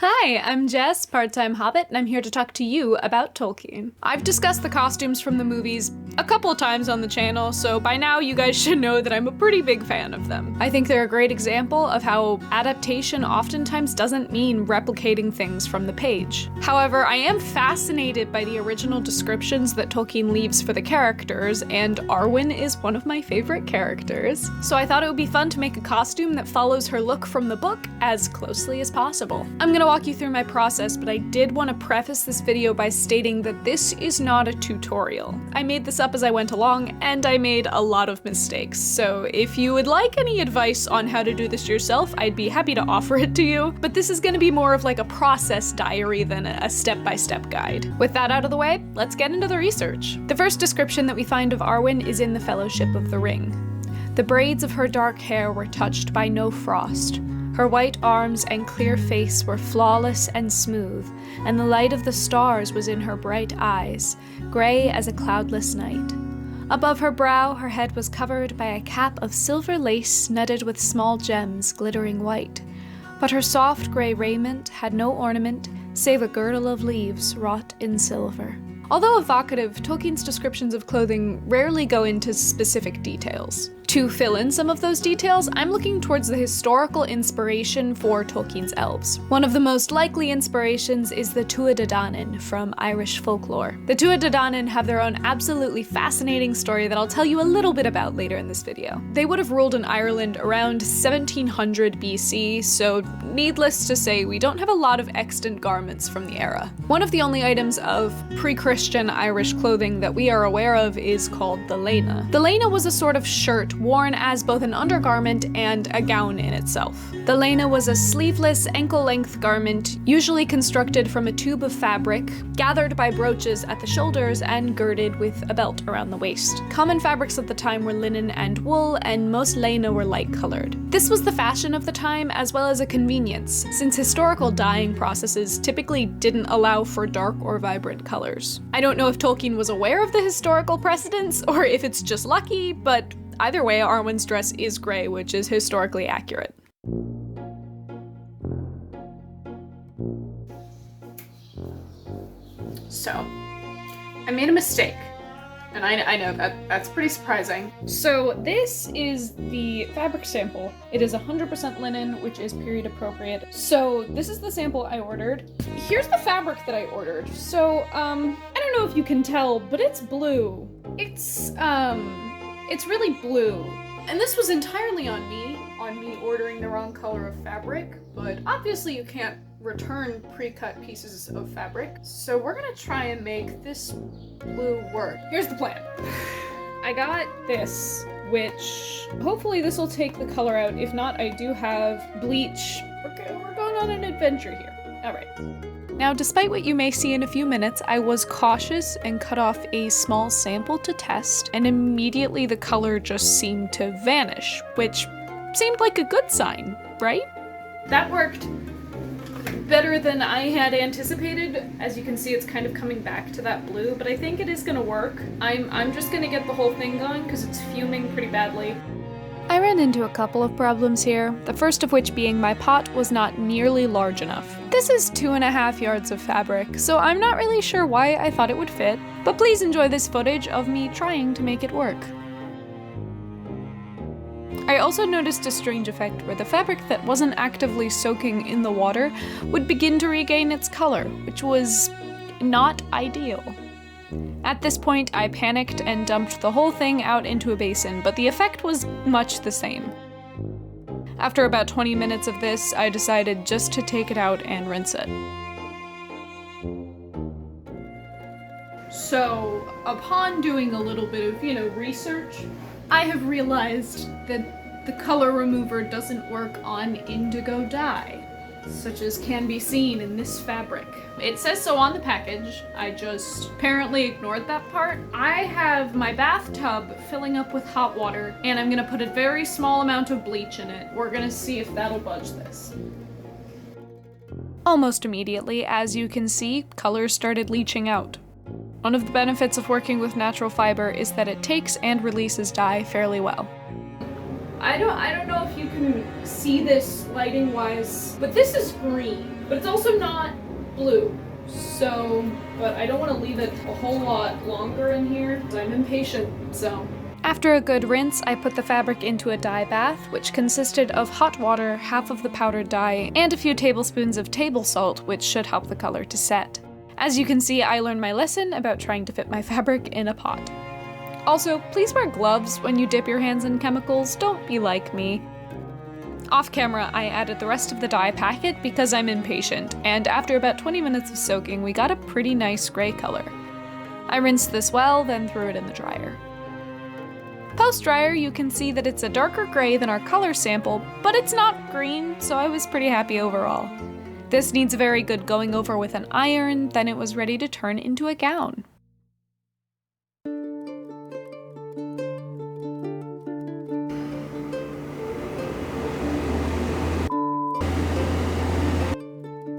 Hi, I'm Jess, part-time Hobbit, and I'm here to talk to you about Tolkien. I've discussed the costumes from the movies a couple of times on the channel, so by now you guys should know that I'm a pretty big fan of them. I think they're a great example of how adaptation oftentimes doesn't mean replicating things from the page. However, I am fascinated by the original descriptions that Tolkien leaves for the characters, and Arwen is one of my favorite characters. So I thought it would be fun to make a costume that follows her look from the book as closely as possible. I'm gonna walk you through my process, but I did want to preface this video by stating that this is not a tutorial. I made this up as I went along, and I made a lot of mistakes, so if you would like any advice on how to do this yourself, I'd be happy to offer it to you, but this is gonna be more of like a process diary than a step-by-step guide. With that out of the way, let's get into the research. The first description that we find of Arwen is in the Fellowship of the Ring. The braids of her dark hair were touched by no frost. Her white arms and clear face were flawless and smooth, and the light of the stars was in her bright eyes, gray as a cloudless night. Above her brow, her head was covered by a cap of silver lace studded with small gems glittering white, but her soft gray raiment had no ornament save a girdle of leaves wrought in silver. Although evocative, Tolkien's descriptions of clothing rarely go into specific details. To fill in some of those details, I'm looking towards the historical inspiration for Tolkien's elves. One of the most likely inspirations is the Tuatha Dé Danann from Irish folklore. The Tuatha Dé Danann have their own absolutely fascinating story that I'll tell you a little bit about later in this video. They would have ruled in Ireland around 1700 BC, so needless to say, we don't have a lot of extant garments from the era. One of the only items of pre-Christian Irish clothing that we are aware of is called the léna. The léna was a sort of shirt worn as both an undergarment and a gown in itself. The léna was a sleeveless, ankle-length garment, usually constructed from a tube of fabric, gathered by brooches at the shoulders and girded with a belt around the waist. Common fabrics at the time were linen and wool, and most léna were light-colored. This was the fashion of the time as well as a convenience, since historical dyeing processes typically didn't allow for dark or vibrant colors. I don't know if Tolkien was aware of the historical precedents or if it's just lucky, but either way, Arwen's dress is gray, which is historically accurate. So, I made a mistake, and I know that's pretty surprising. So this is the fabric sample. It is 100% linen, which is period appropriate. So this is the sample I ordered. Here's the fabric that I ordered. So, I don't know if you can tell, but it's blue. It's really blue. And this was entirely on me ordering the wrong color of fabric, but obviously you can't return pre-cut pieces of fabric. So we're gonna try and make this blue work. Here's the plan. I got this, which hopefully this will take the color out. If not, I do have bleach. We're going on an adventure here. All right. Now, despite what you may see in a few minutes, I was cautious and cut off a small sample to test, and immediately the color just seemed to vanish, which seemed like a good sign, right? That worked better than I had anticipated. As you can see, it's kind of coming back to that blue, but I think it is gonna work. I'm just gonna get the whole thing going because it's fuming pretty badly. I ran into a couple of problems here, the first of which being my pot was not nearly large enough. This is 2.5 yards of fabric, so I'm not really sure why I thought it would fit, but please enjoy this footage of me trying to make it work. I also noticed a strange effect where the fabric that wasn't actively soaking in the water would begin to regain its color, which was not ideal. At this point, I panicked and dumped the whole thing out into a basin, but the effect was much the same. After about 20 minutes of this, I decided just to take it out and rinse it. So, upon doing a little bit of, research, I have realized that the color remover doesn't work on indigo dye, such as can be seen in this fabric. It says so on the package. I just apparently ignored that part. I have my bathtub filling up with hot water, and I'm gonna put a very small amount of bleach in it. We're gonna see if that'll budge this. Almost immediately, as you can see, colors started leaching out. One of the benefits of working with natural fiber is that it takes and releases dye fairly well. I don't know if you can see this lighting wise, but this is green. but it's also not blue. So, but I don't want to leave it a whole lot longer in here because I'm impatient, so. After a good rinse, I put the fabric into a dye bath, which consisted of hot water, half of the powdered dye, and a few tablespoons of table salt, which should help the color to set. As you can see, I learned my lesson about trying to fit my fabric in a pot. Also, please wear gloves when you dip your hands in chemicals, don't be like me. Off camera, I added the rest of the dye packet because I'm impatient, and after about 20 minutes of soaking, we got a pretty nice gray color. I rinsed this well, then threw it in the dryer. Post-dryer, you can see that it's a darker gray than our color sample, but it's not green, so I was pretty happy overall. This needs a very good going over with an iron, then it was ready to turn into a gown.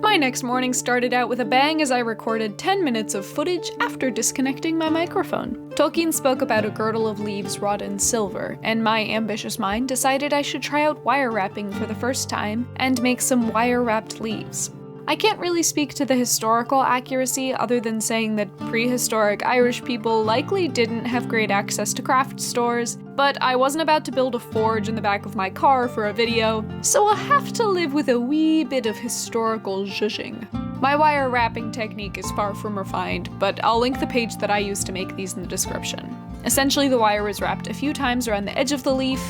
My next morning started out with a bang as I recorded 10 minutes of footage after disconnecting my microphone. Tolkien spoke about a girdle of leaves wrought in silver, and my ambitious mind decided I should try out wire wrapping for the first time and make some wire-wrapped leaves. I can't really speak to the historical accuracy other than saying that prehistoric Irish people likely didn't have great access to craft stores, but I wasn't about to build a forge in the back of my car for a video, so I'll have to live with a wee bit of historical zhuzhing. My wire wrapping technique is far from refined, but I'll link the page that I used to make these in the description. Essentially, the wire was wrapped a few times around the edge of the leaf,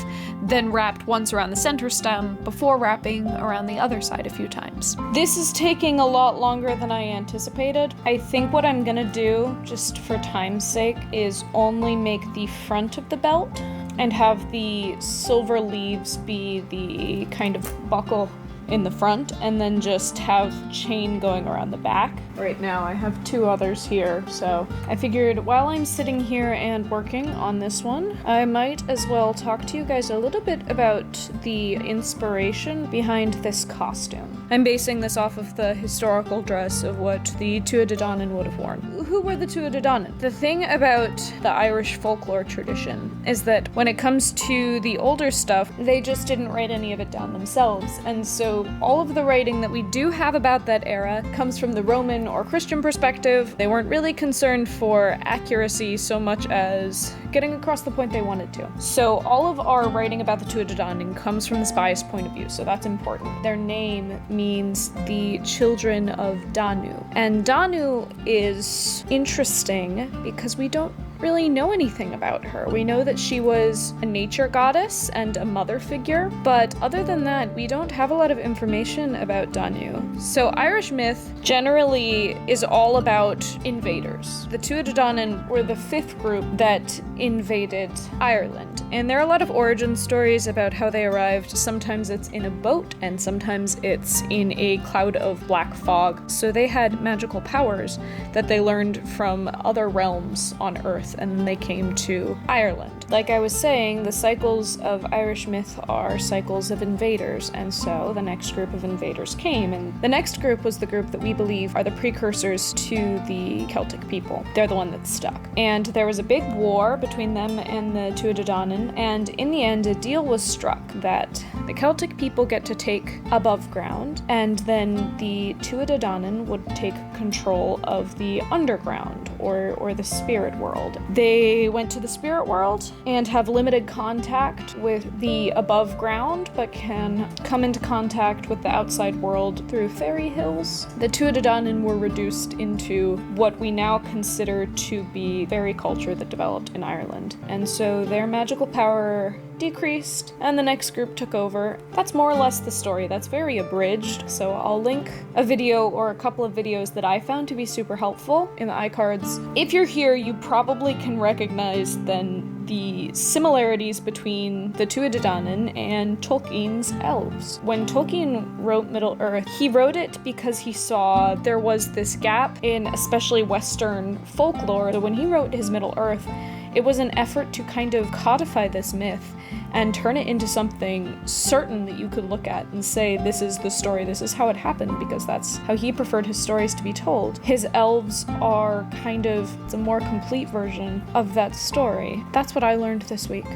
then wrapped once around the center stem, before wrapping around the other side a few times. This is taking a lot longer than I anticipated. I think what I'm gonna do, just for time's sake, is only make the front of the belt and have the silver leaves be the kind of buckle in the front, and then just have chain going around the back. Right now I have two others here, so I figured while I'm sitting here and working on this one, I might as well talk to you guys a little bit about the inspiration behind this costume. I'm basing this off of the historical dress of what the Tuatha Dé Danann would have worn. Who were the Tuatha Dé Danann? The thing about the Irish folklore tradition is that when it comes to the older stuff, they just didn't write any of it down themselves, and so all of the writing that we do have about that era comes from the Roman or Christian perspective. They weren't really concerned for accuracy so much as getting across the point they wanted to. So all of our writing about the Tuatha Dé Danann comes from this biased point of view, so that's important. Their name means the children of Danu. And Danu is interesting because we don't really know anything about her. We know that she was a nature goddess and a mother figure, but other than that, we don't have a lot of information about Danu. So Irish myth generally is all about invaders. The Tuatha Dé Danann were the fifth group that invaded Ireland, and there are a lot of origin stories about how they arrived. Sometimes it's in a boat, and sometimes it's in a cloud of black fog. So they had magical powers that they learned from other realms on Earth, and then they came to Ireland. Like I was saying, the cycles of Irish myth are cycles of invaders, and so the next group of invaders came, and the next group was the group that we believe are the precursors to the Celtic people. They're the one that stuck. And there was a big war between them and the Tuatha Dé Danann, and in the end a deal was struck that the Celtic people get to take above ground, and then the Tuatha Dé Danann would take control of the underground, or the spirit world. They went to the spirit world and have limited contact with the above ground, but can come into contact with the outside world through fairy hills. The Tuatha Dé Danann were reduced into what we now consider to be fairy culture that developed in Ireland, and so their magical power decreased, and the next group took over. That's more or less the story. That's very abridged, so I'll link a video or a couple of videos that I found to be super helpful in the iCards. If you're here, you probably can recognize then the similarities between the Tuatha Dé Danann and Tolkien's elves. When Tolkien wrote Middle-earth, he wrote it because he saw there was this gap in especially Western folklore. So when he wrote his Middle-earth, it was an effort to kind of codify this myth and turn it into something certain that you could look at and say, this is the story, this is how it happened, because that's how he preferred his stories to be told. His elves are it's a more complete version of that story. That's what I learned this week.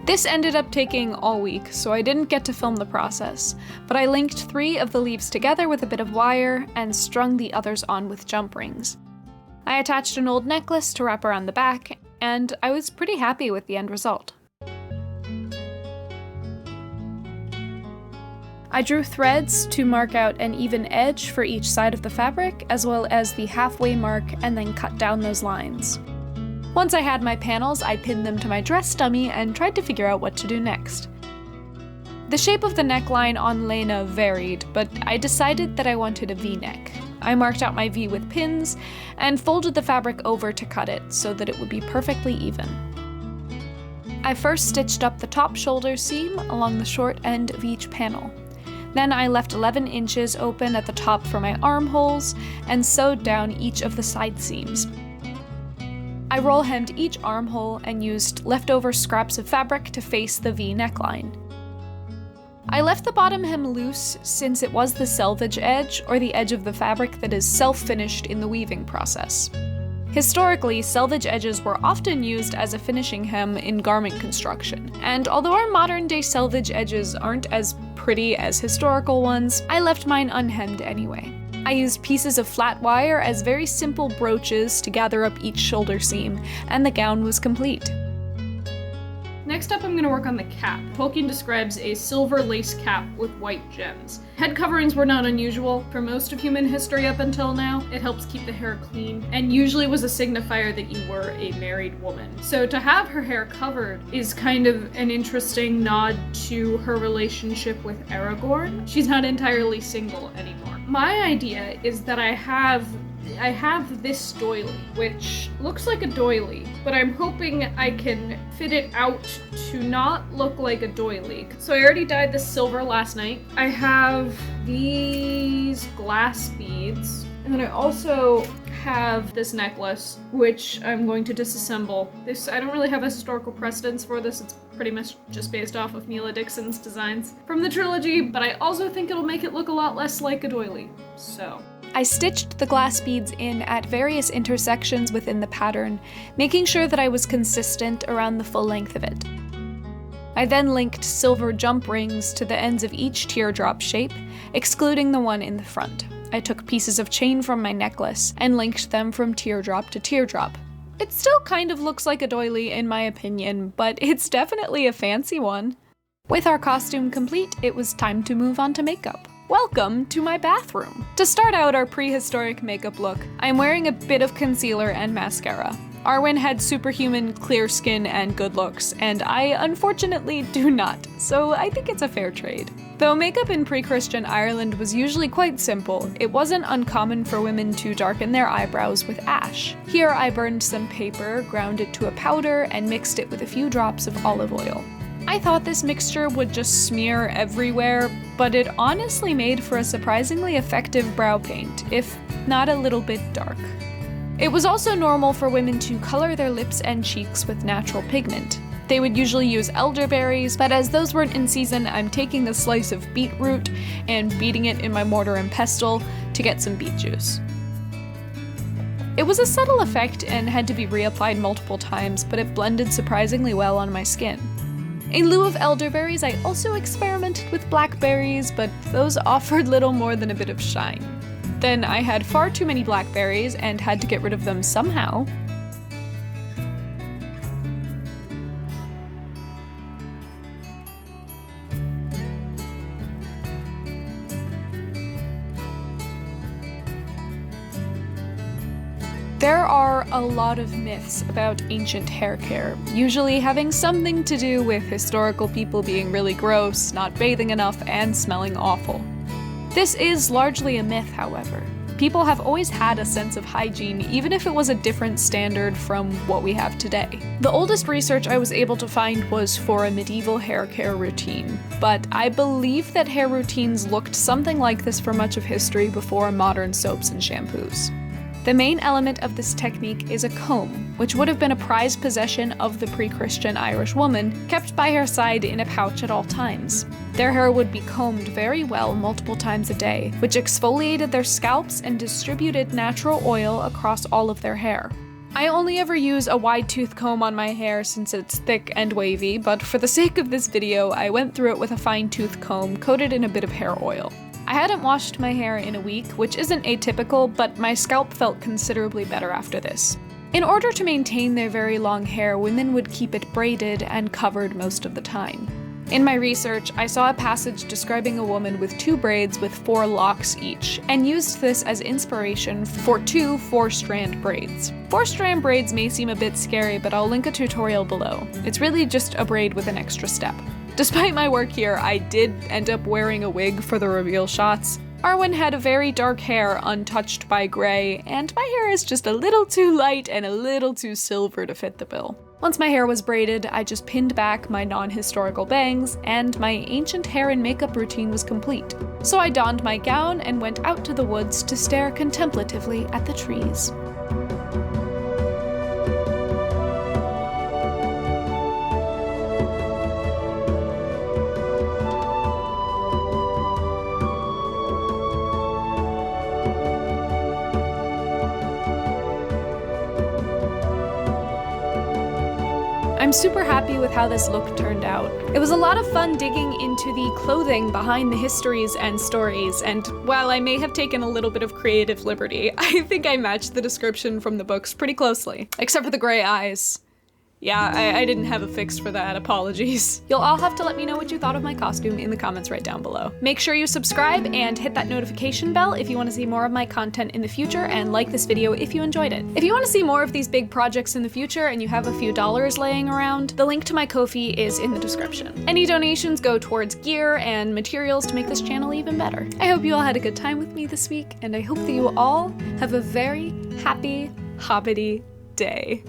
This ended up taking all week, so I didn't get to film the process, but I linked 3 of the leaves together with a bit of wire and strung the others on with jump rings. I attached an old necklace to wrap around the back, and I was pretty happy with the end result. I drew threads to mark out an even edge for each side of the fabric, as well as the halfway mark, and then cut down those lines. Once I had my panels, I pinned them to my dress dummy and tried to figure out what to do next. The shape of the neckline on Lena varied, but I decided that I wanted a V-neck. I marked out my V with pins and folded the fabric over to cut it so that it would be perfectly even. I first stitched up the top shoulder seam along the short end of each panel. Then I left 11 inches open at the top for my armholes and sewed down each of the side seams. I roll hemmed each armhole and used leftover scraps of fabric to face the V neckline. I left the bottom hem loose since it was the selvage edge, or the edge of the fabric that is self-finished in the weaving process. Historically, selvage edges were often used as a finishing hem in garment construction, and although our modern-day selvage edges aren't as pretty as historical ones, I left mine unhemmed anyway. I used pieces of flat wire as very simple brooches to gather up each shoulder seam, and the gown was complete. Next up, I'm going to work on the cap. Tolkien describes a silver lace cap with white gems. Head coverings were not unusual for most of human history up until now. It helps keep the hair clean, and usually was a signifier that you were a married woman. So to have her hair covered is kind of an interesting nod to her relationship with Aragorn. She's not entirely single anymore. My idea is that I have this doily, which looks like a doily, but I'm hoping I can fit it out to not look like a doily. So I already dyed this silver last night. I have these glass beads, and then I also have this necklace, which I'm going to disassemble. I don't really have a historical precedence for this. It's pretty much just based off of Neela Dixon's designs from the trilogy, but I also think it'll make it look a lot less like a doily, so. I stitched the glass beads in at various intersections within the pattern, making sure that I was consistent around the full length of it. I then linked silver jump rings to the ends of each teardrop shape, excluding the one in the front. I took pieces of chain from my necklace and linked them from teardrop to teardrop. It still kind of looks like a doily in my opinion, but it's definitely a fancy one. With our costume complete, it was time to move on to makeup. Welcome to my bathroom! To start out our prehistoric makeup look, I'm wearing a bit of concealer and mascara. Arwen had superhuman clear skin and good looks, and I unfortunately do not, so I think it's a fair trade. Though makeup in pre-Christian Ireland was usually quite simple, it wasn't uncommon for women to darken their eyebrows with ash. Here I burned some paper, ground it to a powder, and mixed it with a few drops of olive oil. I thought this mixture would just smear everywhere, but it honestly made for a surprisingly effective brow paint, if not a little bit dark. It was also normal for women to color their lips and cheeks with natural pigment. They would usually use elderberries, but as those weren't in season, I'm taking a slice of beetroot and beating it in my mortar and pestle to get some beet juice. It was a subtle effect and had to be reapplied multiple times, but it blended surprisingly well on my skin. In lieu of elderberries, I also experimented with blackberries, but those offered little more than a bit of shine. Then I had far too many blackberries and had to get rid of them somehow. There are a lot of myths about ancient hair care, usually having something to do with historical people being really gross, not bathing enough, and smelling awful. This is largely a myth, however. People have always had a sense of hygiene, even if it was a different standard from what we have today. The oldest research I was able to find was for a medieval hair care routine, but I believe that hair routines looked something like this for much of history before modern soaps and shampoos. The main element of this technique is a comb, which would have been a prized possession of the pre-Christian Irish woman, kept by her side in a pouch at all times. Their hair would be combed very well multiple times a day, which exfoliated their scalps and distributed natural oil across all of their hair. I only ever use a wide tooth comb on my hair since it's thick and wavy, but for the sake of this video, I went through it with a fine tooth comb coated in a bit of hair oil. I hadn't washed my hair in a week, which isn't atypical, but my scalp felt considerably better after this. In order to maintain their very long hair, women would keep it braided and covered most of the time. In my research, I saw a passage describing a woman with 2 braids with 4 locks each, and used this as inspiration for 2 4-strand braids. 4-strand braids may seem a bit scary, but I'll link a tutorial below. It's really just a braid with an extra step. Despite my work here, I did end up wearing a wig for the reveal shots. Arwen had a very dark hair untouched by gray, and my hair is just a little too light and a little too silver to fit the bill. Once my hair was braided, I just pinned back my non-historical bangs, and my ancient hair and makeup routine was complete. So I donned my gown and went out to the woods to stare contemplatively at the trees. I'm super happy with how this look turned out. It was a lot of fun digging into the clothing behind the histories and stories, and while I may have taken a little bit of creative liberty, I think I matched the description from the books pretty closely. Except for the gray eyes. Yeah, I didn't have a fix for that, apologies. You'll all have to let me know what you thought of my costume in the comments right down below. Make sure you subscribe and hit that notification bell if you want to see more of my content in the future, and like this video if you enjoyed it. If you want to see more of these big projects in the future and you have a few dollars laying around, the link to my Ko-fi is in the description. Any donations go towards gear and materials to make this channel even better. I hope you all had a good time with me this week, and I hope that you all have a very happy, hobbity day.